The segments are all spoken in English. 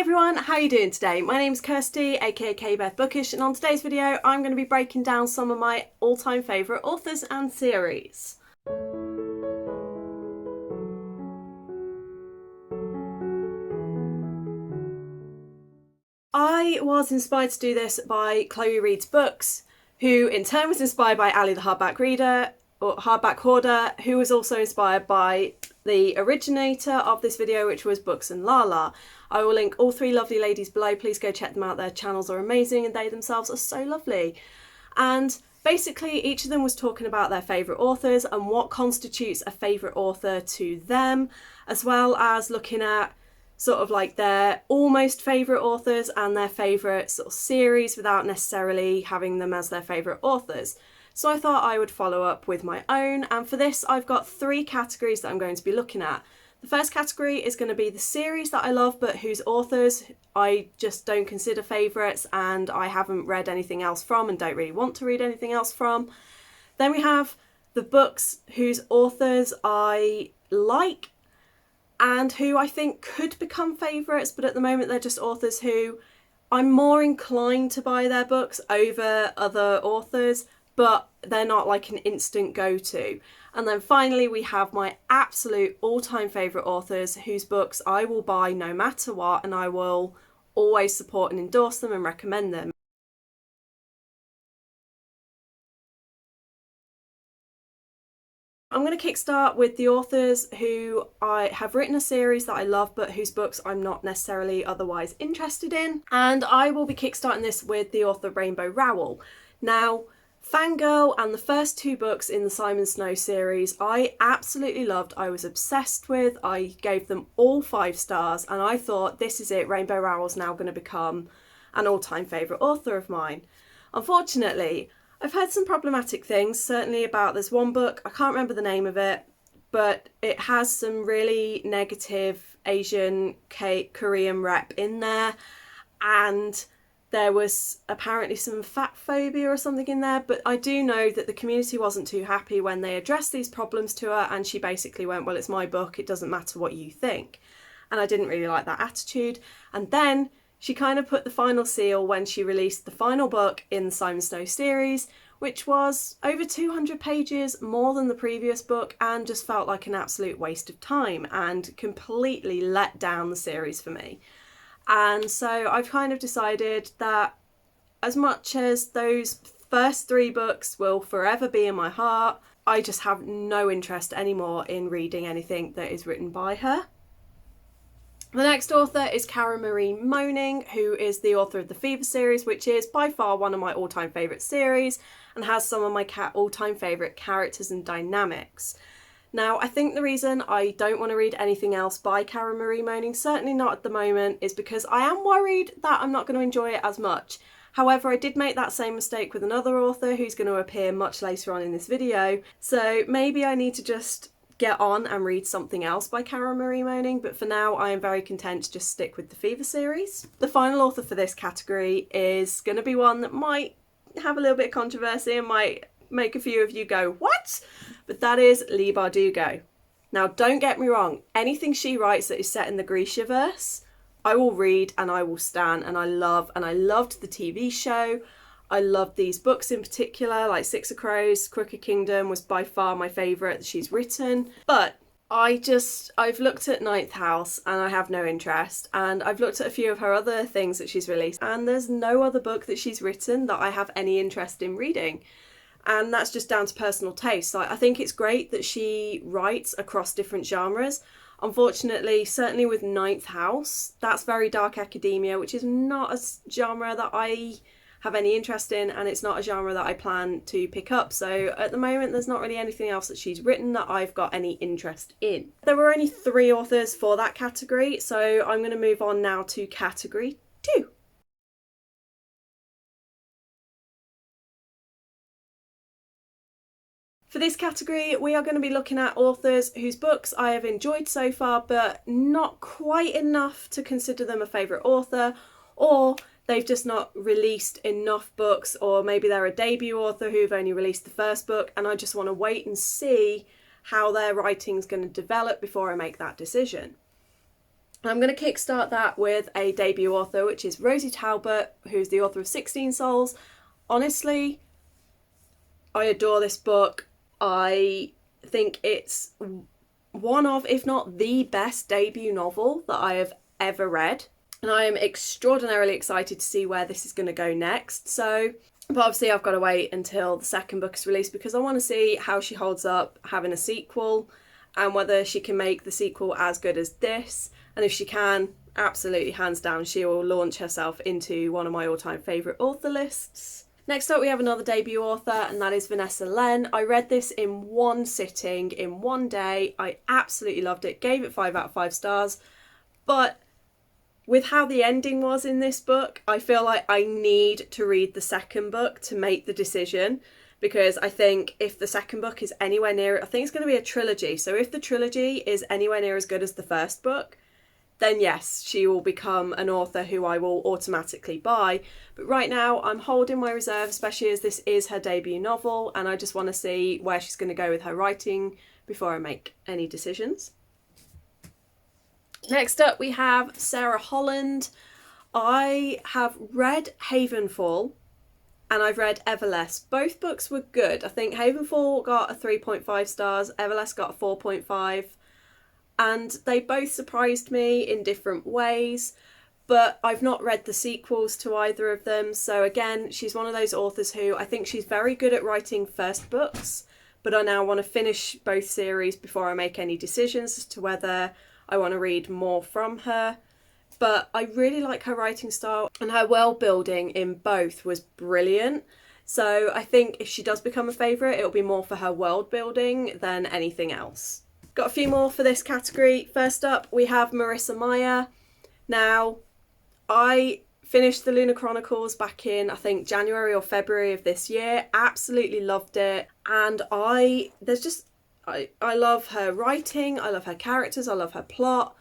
everyone, how are you doing today? My name's Kirsty, aka Beth Bookish, and on today's video I'm going to be breaking down some of my all-time favourite authors and series. I was inspired to do this by Chloe Reed's books, who in turn was inspired by Ali the Hardback Hoarder, who was also inspired by the originator of this video, which was Books and Lala. I will link all three lovely ladies below. Please go check them out. Their channels are amazing and they themselves are so lovely. And basically each of them was talking about their favourite authors and what constitutes a favourite author to them, as well as looking at sort of like their almost favourite authors and their favourite sort of series without necessarily having them as their favourite authors. So I thought I would follow up with my own, and for this I've got three categories that I'm going to be looking at. The first category is going to be the series that I love but whose authors I just don't consider favourites and I haven't read anything else from and don't really want to read anything else from. Then we have the books whose authors I like and who I think could become favourites, but at the moment they're just authors who I'm more inclined to buy their books over other authors, but they're not like an instant go-to. And then finally we have my absolute all-time favourite authors whose books I will buy no matter what, and I will always support and endorse them and recommend them. I'm going to kickstart with the authors who I have written a series that I love but whose books I'm not necessarily otherwise interested in, and I will be kickstarting this with the author Rainbow Rowell. Now, Fangirl and the first two books in the Simon Snow series I absolutely loved. I was obsessed with. I gave them all 5 stars and I thought, this is it, Rainbow Rowell's now going to become an all-time favourite author of mine. Unfortunately, I've heard some problematic things, certainly about this one book. I can't remember the name of it, but it has some really negative Asian Korean rep in there, and there was apparently some fat phobia or something in there, but I do know that the community wasn't too happy when they addressed these problems to her, and she basically went, well, it's my book, it doesn't matter what you think. And I didn't really like that attitude. And then she kind of put the final seal when she released the final book in the Simon Snow series, which was over 200 pages more than the previous book and just felt like an absolute waste of time and completely let down the series for me. And so I've kind of decided that as much as those first 3 books will forever be in my heart, I just have no interest anymore in reading anything that is written by her. The next author is Karen Marie Moning, who is the author of the Fever series, which is by far one of my all-time favourite series and has some of my all-time favourite characters and dynamics. Now, I think the reason I don't want to read anything else by Karen Marie Moning, certainly not at the moment, is because I am worried that I'm not going to enjoy it as much. However, I did make that same mistake with another author who's going to appear much later on in this video, so maybe I need to just get on and read something else by Karen Marie Moning, but for now I am very content to just stick with the Fever series. The final author for this category is going to be one that might have a little bit of controversy and might make a few of you go, what? But that is Leigh Bardugo. Now, don't get me wrong, anything she writes that is set in the Grishaverse, I will read and I will stan, and I loved the TV show. I loved these books in particular, like Six of Crows, Crooked Kingdom was by far my favourite that she's written. But I've looked at Ninth House and I have no interest, and I've looked at a few of her other things that she's released and there's no other book that she's written that I have any interest in reading. And that's just down to personal taste. Like, I think it's great that she writes across different genres. Unfortunately, certainly with Ninth House, that's very dark academia, which is not a genre that I have any interest in, and it's not a genre that I plan to pick up. So at the moment, there's not really anything else that she's written that I've got any interest in. There were only 3 authors for that category, so I'm going to move on now to category 2. For this category, we are going to be looking at authors whose books I have enjoyed so far, but not quite enough to consider them a favourite author, or they've just not released enough books, or maybe they're a debut author who've only released the first book and I just want to wait and see how their writing's going to develop before I make that decision. And I'm going to kickstart that with a debut author, which is Rosie Talbot, who's the author of 16 Souls. Honestly, I adore this book. I think it's one of, if not the best debut novel that I have ever read. And I am extraordinarily excited to see where this is going to go next. But obviously I've got to wait until the second book is released because I want to see how she holds up having a sequel and whether she can make the sequel as good as this. And if she can, absolutely, hands down, she will launch herself into one of my all-time favourite author lists. Next up, we have another debut author, and that is Vanessa Len. I read this in one sitting, in one day. I absolutely loved it, gave it 5 out of 5 stars. But with how the ending was in this book, I feel like I need to read the second book to make the decision, because I think if the second book is anywhere near, I think it's going to be a trilogy. So if the trilogy is anywhere near as good as the first book, then yes, she will become an author who I will automatically buy. But right now I'm holding my reserve, especially as this is her debut novel, and I just want to see where she's going to go with her writing before I make any decisions. Next up we have Sarah Holland. I have read Havenfall and I've read Everless. Both books were good. I think Havenfall got a 3.5 stars, Everless got a 4.5. And they both surprised me in different ways, but I've not read the sequels to either of them. So again, she's one of those authors who I think she's very good at writing first books, but I now want to finish both series before I make any decisions as to whether I want to read more from her. But I really like her writing style, and her world building in both was brilliant. So I think if she does become a favourite, it'll be more for her world building than anything else. Got a few more for this category. First up, we have Marissa Meyer. Now, I finished the Lunar Chronicles back in, I think, January or February of this year. Absolutely loved it. And I love her writing. I love her characters. I love her plot.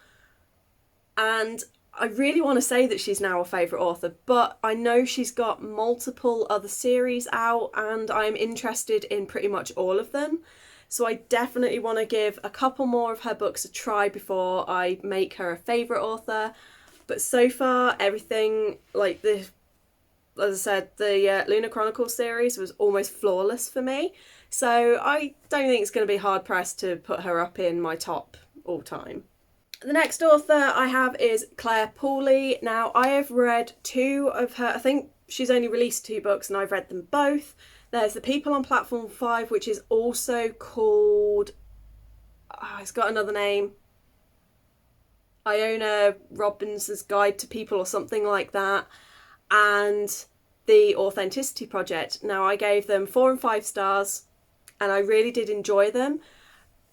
And I really want to say that she's now a favourite author, but I know she's got multiple other series out and I'm interested in pretty much all of them. So I definitely want to give a couple more of her books a try before I make her a favourite author. But so far, everything, like as I said, the Lunar Chronicles series was almost flawless for me. So I don't think it's going to be hard pressed to put her up in my top all time. The next author I have is Claire Pooley. Now, I have read 2 of her, I think she's only released 2 books and I've read them both. There's The People on Platform 5, which is also called, it's got another name, Iona Robinson's Guide to People or something like that, and The Authenticity Project. Now, I gave them 4 and 5 stars and I really did enjoy them,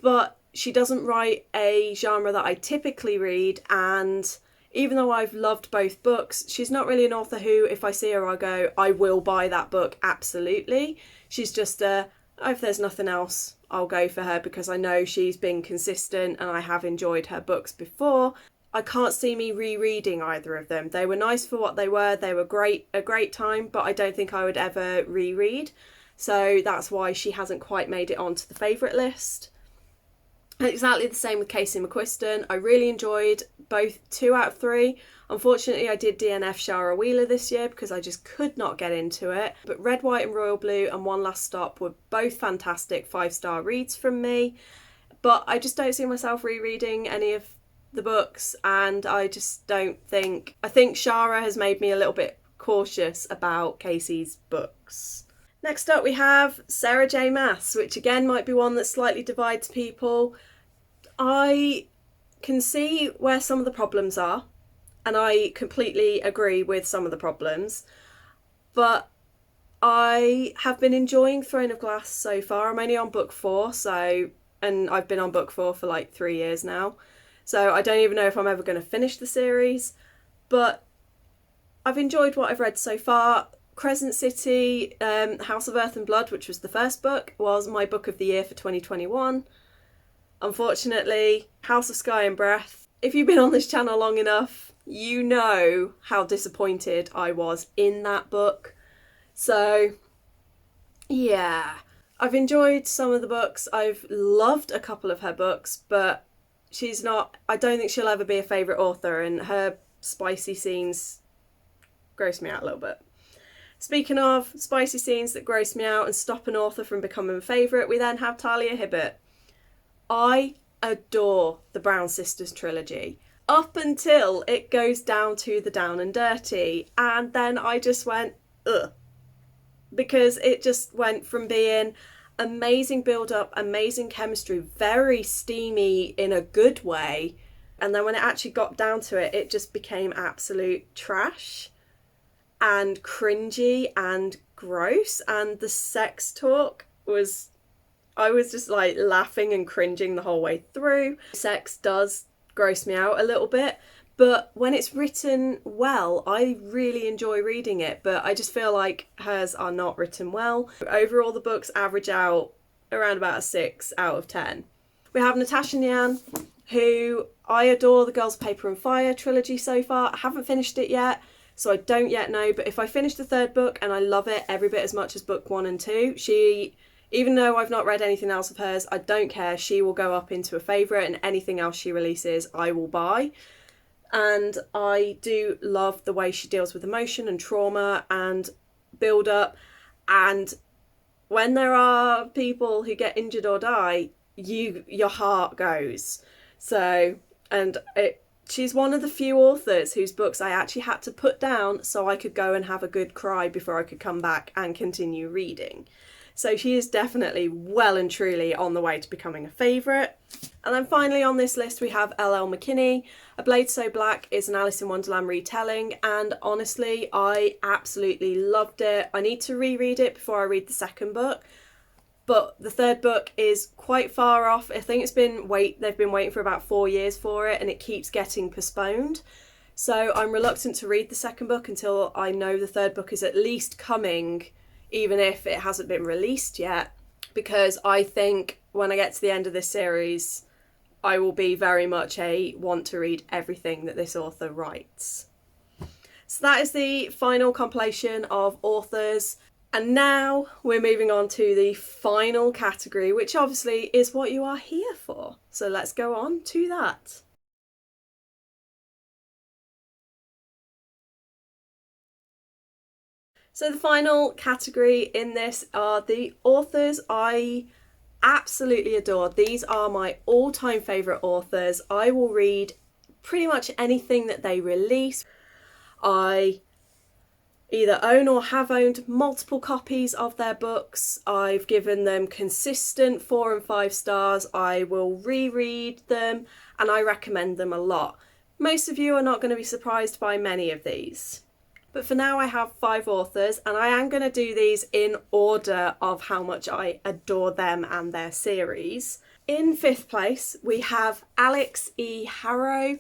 but she doesn't write a genre that I typically read, and even though I've loved both books, she's not really an author who, if I see her, I'll go, I will buy that book, absolutely. She's just if there's nothing else, I'll go for her because I know she's been consistent and I have enjoyed her books before. I can't see me rereading either of them. They were nice for what they were great, a great time, but I don't think I would ever reread. So that's why she hasn't quite made it onto the favourite list. Exactly the same with Casey McQuiston. I really enjoyed both 2 out of 3. Unfortunately, I did DNF Shara Wheeler this year because I just could not get into it. But Red, White and Royal Blue and One Last Stop were both fantastic 5-star reads from me. But I just don't see myself rereading any of the books, and I just don't think... I think Shara has made me a little bit cautious about Casey's books. Next up we have Sarah J Maas, which again might be one that slightly divides people. I can see where some of the problems are, and I completely agree with some of the problems, but I have been enjoying Throne of Glass so far. I'm only on book 4, and I've been on book 4 for like 3 years now, so I don't even know if I'm ever going to finish the series, but I've enjoyed what I've read so far. Crescent City, House of Earth and Blood, which was the first book, was my book of the year for 2021. Unfortunately, House of Sky and Breath, if you've been on this channel long enough, you know how disappointed I was in that book. So, yeah, I've enjoyed some of the books. I've loved a couple of her books, but she's not, I don't think she'll ever be a favourite author, and her spicy scenes gross me out a little bit. Speaking of spicy scenes that gross me out and stop an author from becoming a favourite, we then have Talia Hibbert. I adore the Brown Sisters trilogy up until it goes down to the Down and Dirty, and then I just went ugh, because it just went from being amazing build up, amazing chemistry, very steamy in a good way, and then when it actually got down to it, it just became absolute trash and cringy and gross, and the sex talk was, I was just like laughing and cringing the whole way through. Sex does gross me out a little bit, but when it's written well, I really enjoy reading it, but I just feel like hers are not written well. Overall, the books average out around about a 6 out of 10. We have Natasha Nyan, who I adore the Girls, Paper and Fire trilogy so far. I haven't finished it yet, so I don't yet know, but if I finish the third book and I love it every bit as much as book 1 and 2, she, even though I've not read anything else of hers, I don't care, she will go up into a favourite, and anything else she releases I will buy. And I do love the way she deals with emotion and trauma and build up, and when there are people who get injured or die, your heart goes. So, and she's one of the few authors whose books I actually had to put down so I could go and have a good cry before I could come back and continue reading. So she is definitely well and truly on the way to becoming a favourite. And then finally on this list we have L.L. McKinney. A Blade So Black is an Alice in Wonderland retelling, and honestly I absolutely loved it. I need to reread it before I read the second book, but the third book is quite far off. I think they've been waiting for about 4 years for it, and it keeps getting postponed. So I'm reluctant to read the second book until I know the third book is at least coming, even if it hasn't been released yet, because I think when I get to the end of this series, I will be very much a want to read everything that this author writes. So that is the final compilation of authors. And now we're moving on to the final category, which obviously is what you are here for. So let's go on to that. So the final category in this are the authors I absolutely adore. These are my all-time favourite authors. I will read pretty much anything that they release. I either own or have owned multiple copies of their books. I've given them consistent 4 and 5 stars. I will reread them and I recommend them a lot. Most of you are not going to be surprised by many of these. But for now I have 5 authors, and I am going to do these in order of how much I adore them and their series. In 5th place we have Alex E. Harrow.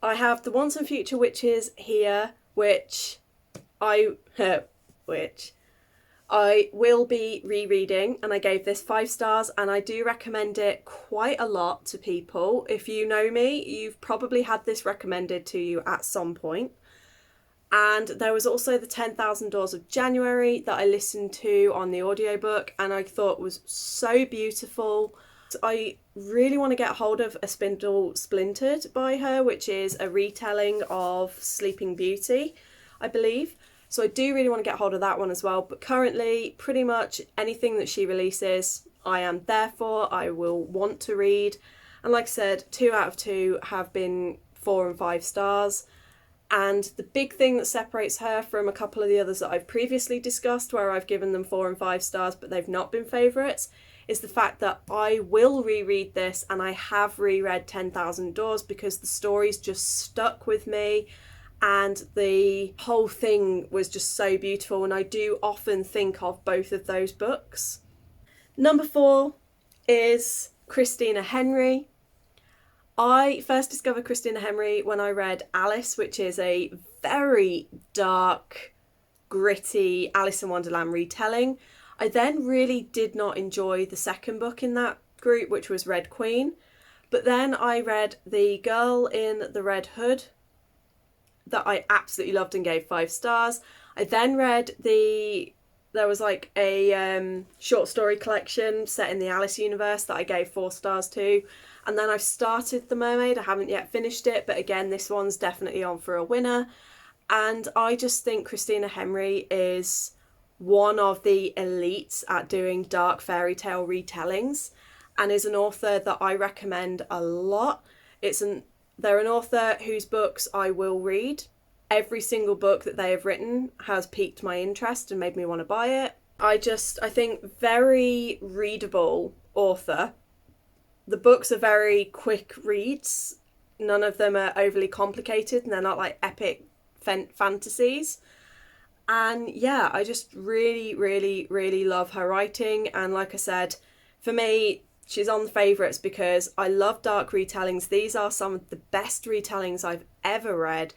I have The Once and Future Witches here, which I will be rereading, and I gave this 5 stars, and I do recommend it quite a lot to people. If you know me, you've probably had this recommended to you at some point. And there was also the 10,000 Doors of January that I listened to on the audiobook, and I thought was so beautiful. I really want to get hold of A Spindle Splintered by her, which is a retelling of Sleeping Beauty, I believe. So I do really want to get hold of that one as well. But currently, pretty much anything that she releases, I am there for, I will want to read. And like I said, 2 out of 2 have been 4 and 5 stars. And the big thing that separates her from a couple of the others that I've previously discussed, where I've given them 4 and 5 stars but they've not been favourites, is the fact that I will reread this, and I have reread 10,000 Doors because the stories just stuck with me and the whole thing was just so beautiful, and I do often think of both of those books. Number 4 is Christina Henry. I first discovered Christina Henry when I read Alice, which is a very dark, gritty Alice in Wonderland retelling. I then really did not enjoy the second book in that group, which was Red Queen. But then I read The Girl in the Red Hood, that I absolutely loved and gave 5 stars. I then read there was like a short story collection set in the Alice universe that I gave 4 stars to, And then I've started The Mermaid. I haven't yet finished it, but again, this one's definitely on for a winner. And I just think Christina Henry is one of the elites at doing dark fairy tale retellings, and is an author that I recommend a lot. They're an author whose books I will read. Every single book that they have written has piqued my interest and made me want to buy it. I think very readable author. The books are very quick reads. None of them are overly complicated, and they're not like epic fantasies. And yeah, I just really, really, really love her writing. And like I said, for me, she's on the favourites because I love dark retellings. These are some of the best retellings I've ever read.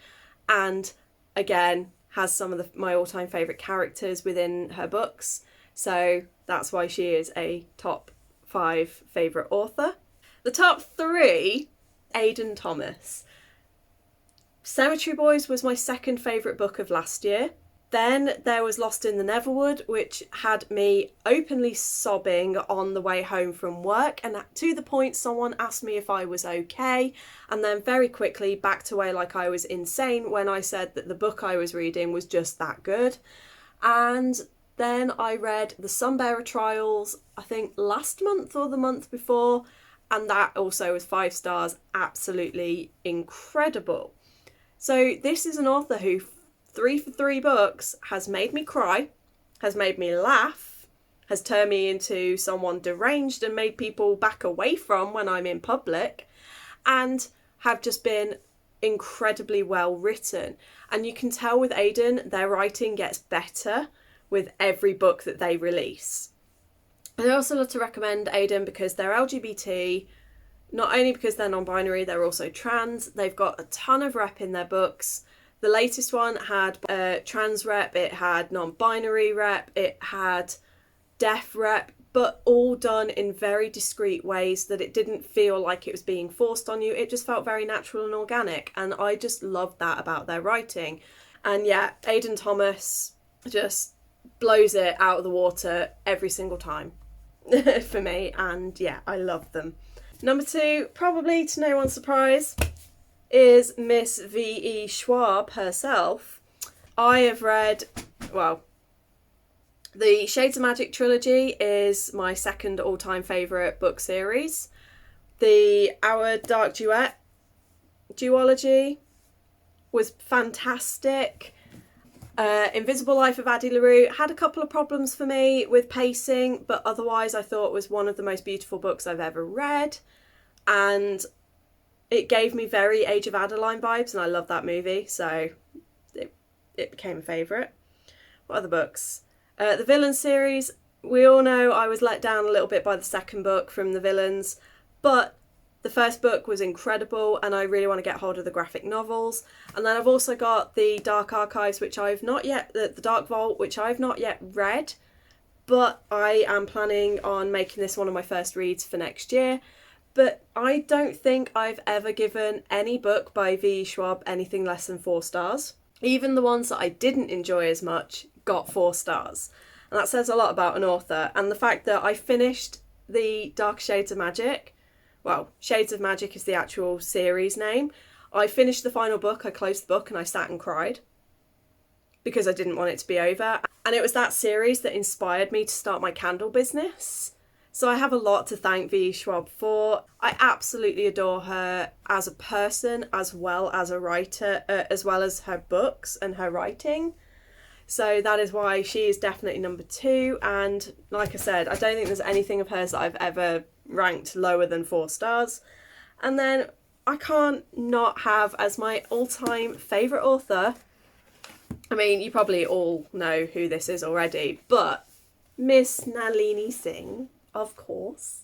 And again, has some of my all-time favourite characters within her books. So that's why she is a top 5 favourite author. The top 3, Aidan Thomas. Cemetery Boys was my second favourite book of last year. Then there was Lost in the Neverwood, which had me openly sobbing on the way home from work, and to the point someone asked me if I was okay, and then very quickly backed away like I was insane when I said that the book I was reading was just that good. And then I read The Sunbearer Trials, I think last month or the month before, and that also was 5 stars, absolutely incredible. So this is an author who 3 for 3 books has made me cry, has made me laugh, has turned me into someone deranged and made people back away from when I'm in public, and have just been incredibly well written. And you can tell with Aidan, their writing gets better with every book that they release. And I also love to recommend Aidan because they're LGBT, not only because they're non-binary, they're also trans. They've got a ton of rep in their books. The latest one had trans rep, it had non-binary rep, it had deaf rep, but all done in very discreet ways that it didn't feel like it was being forced on you. It just felt very natural and organic, and I just loved that about their writing. And yeah, Aidan Thomas just blows it out of the water every single time for me, and yeah, I love them. Number 2, probably to no one's surprise, is Miss V.E. Schwab herself. I have read, the Shades of Magic trilogy is my second all-time favourite book series. The Our Dark duology was fantastic. Invisible Life of Addie LaRue had a couple of problems for me with pacing, but otherwise I thought was one of the most beautiful books I've ever read. And it gave me very Age of Adeline vibes, and I love that movie, so it became a favourite. What other books? The Villains series, we all know I was let down a little bit by the second book from The Villains, but the first book was incredible, and I really want to get hold of the graphic novels. And then I've also got the Dark Archives, which I've not yet, the Dark Vault, which I've not yet read, but I am planning on making this one of my first reads for next year. But I don't think I've ever given any book by V.E. Schwab anything less than 4 stars. Even the ones that I didn't enjoy as much got 4 stars. And that says a lot about an author. And the fact that I finished the Dark Shades of Magic, Shades of Magic is the actual series name. I finished the final book, I closed the book, and I sat and cried because I didn't want it to be over. And it was that series that inspired me to start my candle business. So I have a lot to thank V.E. Schwab for. I absolutely adore her as a person, as well as a writer, as well as her books and her writing. So that is why she is definitely number 2. And like I said, I don't think there's anything of hers that I've ever ranked lower than 4 stars. And then I can't not have as my all-time favourite author, I mean, you probably all know who this is already, but Miss Nalini Singh, of course,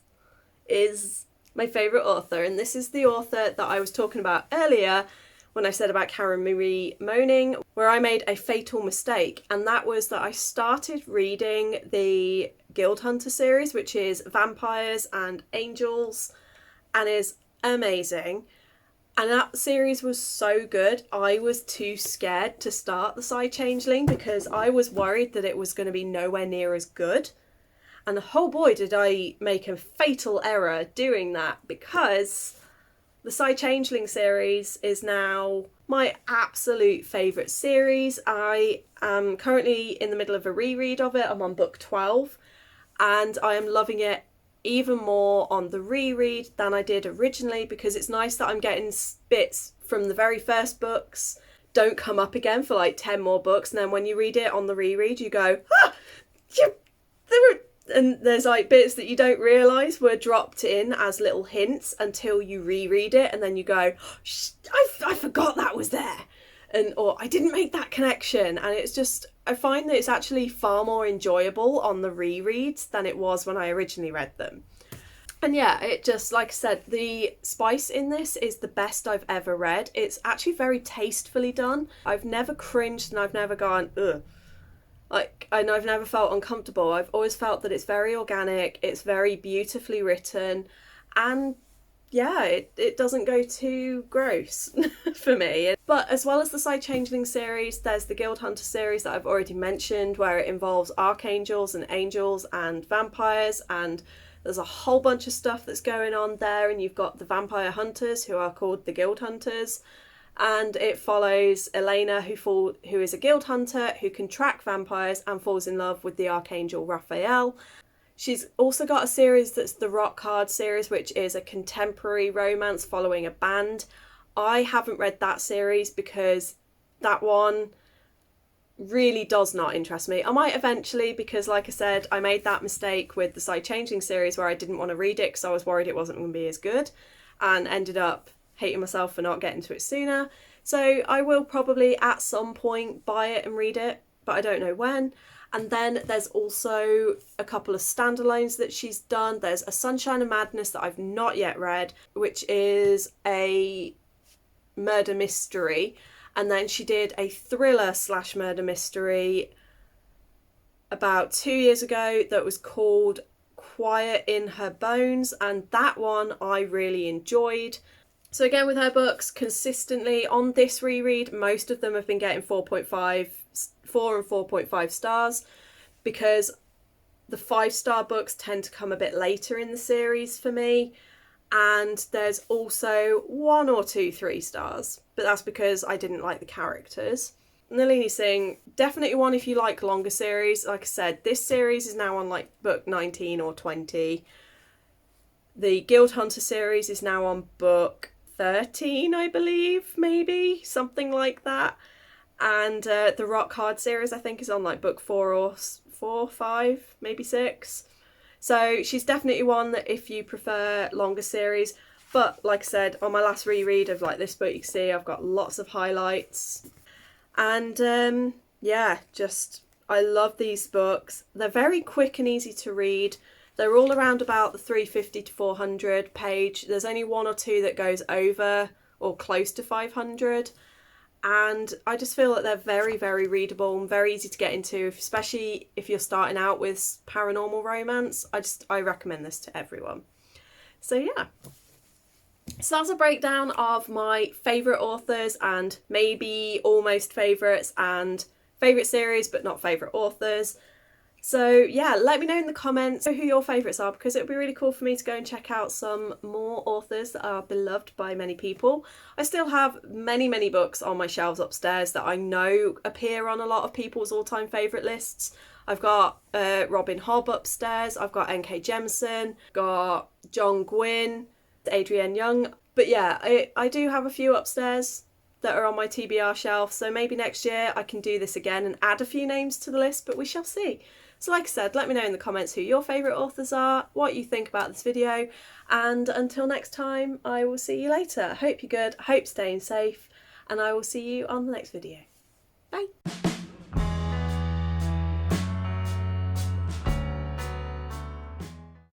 is my favourite author. And this is the author that I was talking about earlier when I said about Karen Marie moaning, where I made a fatal mistake. And that was that I started reading the Guild Hunter series, which is vampires and angels, and is amazing. And that series was so good, I was too scared to start the Side Changeling because I was worried that it was going to be nowhere near as good. And oh boy, did I make a fatal error doing that, because the Changeling series is now my absolute favourite series. I am currently in the middle of a reread of it. I'm on book 12 and I am loving it even more on the reread than I did originally, because it's nice that I'm getting bits from the very first books don't come up again for like 10 more books, and then when you read it on the reread you go, and there's like bits that you don't realise were dropped in as little hints until you reread it, and then you go, I forgot that was there, or I didn't make that connection. And it's just, I find that it's actually far more enjoyable on the rereads than it was when I originally read them. And yeah, it just, like I said, the spice in this is the best I've ever read. It's actually very tastefully done. I've never cringed and I've never gone, ugh. And I've never felt uncomfortable. I've always felt that it's very organic, it's very beautifully written, and yeah, it doesn't go too gross for me. But as well as the Changeling series, there's the Guild Hunter series that I've already mentioned, where it involves archangels and angels and vampires, and there's a whole bunch of stuff that's going on there. And you've got the vampire hunters, who are called the Guild Hunters, and it follows Elena, who is a guild hunter who can track vampires and falls in love with the archangel Raphael. She's also got a series that's the Rock Hard series, which is a contemporary romance following a band. I haven't read that series because that one really does not interest me. I might eventually, because like I said, I made that mistake with the Changeling series where I didn't want to read it because I was worried it wasn't going to be as good, and ended up hating myself for not getting to it sooner. So I will probably at some point buy it and read it, but I don't know when. And then there's also a couple of standalones that she's done. There's a Sunshine of Madness that I've not yet read, which is a murder mystery. And then she did a thriller / murder mystery about 2 years ago that was called Quiet in Her Bones, and that one I really enjoyed. So again, with her books, consistently on this reread, most of them have been getting 4 and 4.5 stars, because the 5-star books tend to come a bit later in the series for me. And there's also 1 or 2 3 stars, but that's because I didn't like the characters. Nalini Singh, definitely one if you like longer series. Like I said, this series is now on like book 19 or 20. The Guild Hunter series is now on book 13, I believe, maybe, something like that. And the Rock Hard series, I think, is on like book 4 or 5, maybe 6. So she's definitely one that if you prefer longer series. But like I said, on my last reread of like this book, you can see I've got lots of highlights. And yeah, just I love these books. They're very quick and easy to read. They're all around about the 350 to 400 page. There's only 1 or 2 that goes over or close to 500. And I just feel that they're very, very readable and very easy to get into, especially if you're starting out with paranormal romance. I recommend this to everyone. So yeah. So that's a breakdown of my favourite authors and maybe almost favourites and favourite series but not favourite authors. So yeah, let me know in the comments who your favourites are, because it would be really cool for me to go and check out some more authors that are beloved by many people. I still have many, many books on my shelves upstairs that I know appear on a lot of people's all-time favourite lists. I've got Robin Hobb upstairs, I've got N.K. Jemisin, got John Gwynne, Adrienne Young. But yeah, I do have a few upstairs that are on my TBR shelf, so maybe next year I can do this again and add a few names to the list, but we shall see. So like I said, let me know in the comments who your favourite authors are, what you think about this video, and until next time, I will see you later. I hope you're good, I hope you're staying safe, and I will see you on the next video. Bye!